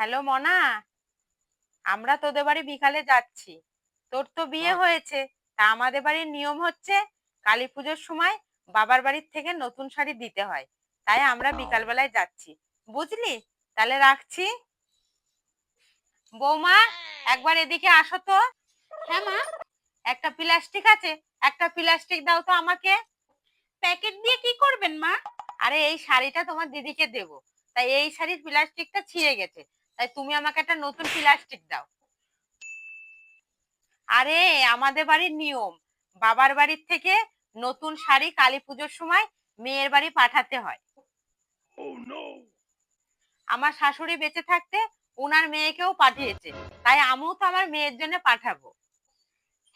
Hello মনা, আমরা তোদের বাড়ি বিকালে যাচ্ছি। তোর তো বিয়ে হয়েছে, তা আমাদের বাড়ির নিয়ম হচ্ছে কালী পুজোর সময় বাবার বাড়ির থেকে নতুন শাড়ি দিতে হয়। তাই আমরা বিকাল বেলায় যাচ্ছি, বুঝলি? তাহলে রাখছি। বৌমা, একবার এদিকে আসো তো। হ্যাঁ মা। একটা প্লাস্টিক আছে, একটা প্লাস্টিক দাও তো আমাকে। প্যাকেট দিয়ে কি করবেন মা? আরে এই শাড়িটা তোমার দিদিকে দেবো, তাই এই শাড়ির প্লাস্টিকটা ছিঁড়ে গেছে, তাই তুমি আমাকে একটা নতুন প্লাস্টিক দাও। আরে আমাদের বাড়ির নিয়ম, বাবার বাড়ির থেকে নতুন শাড়ি কালী পুজোর সময় মেয়ের বাড়ি পাঠাতে হয়। আমার শাশুড়ি বেঁচে থাকতে ওনার মেয়েকেও পাঠিয়েছে, তাই আমিও তো আমার মেয়ের জন্য পাঠাবো।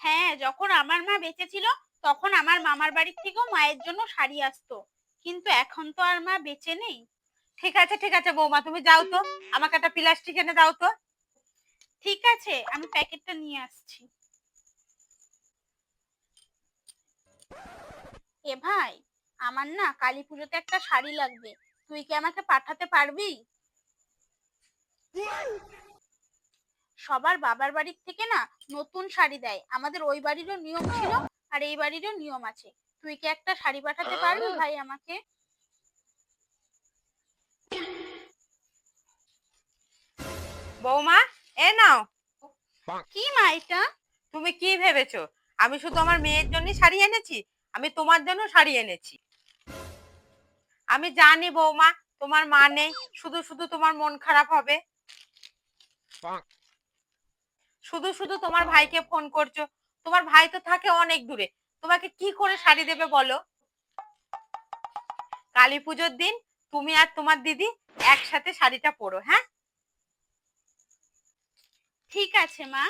হ্যাঁ, যখন আমার মা বেঁচে ছিল তখন আমার মামার বাড়ির থেকেও মায়ের জন্য শাড়ি আসতো, কিন্তু এখন তো আর মা বেঁচে নেই। ঠিক আছে ঠিক আছে বৌমা, তুমি যাও তো, আমাকে একটা প্লাস্টিক এনে দাও তো। ঠিক আছে, আমি প্যাকেটটা নিয়ে আসছি। এ ভাই, আমার না কালী পুজোতে একটা শাড়ি লাগবে, তুই কি আমাকে পাঠাতে পারবি? সবার বাবার বাড়ির থেকে না নতুন শাড়ি দেয়, আমাদের ওই বাড়িরও নিয়ম ছিল আর এই বাড়িরও নিয়ম আছে। তুই কি একটা শাড়ি পাঠাতে পারবি ভাই আমাকে? বৌমা, এ নাও। কি মা এটা? তুমি কি ভেবেছো আমি শুধু আমার মেয়ের জন্য শাড়ি এনেছি? আমি তোমার জন্য শাড়ি এনেছি। আমি জানি বৌমা, তোমার মা নেই, শুধু শুধু তোমার মন খারাপ হবে। শুধু শুধু তোমার ভাইকে ফোন করছো, তোমার ভাই তো থাকে অনেক দূরে, তোমাকে কি করে শাড়ি দেবে বলো? কালী পুজোর দিন তুমি আর তোমার দিদি একসাথে শাড়িটা পরো, হ্যাঁ? ঠিক আছে মা।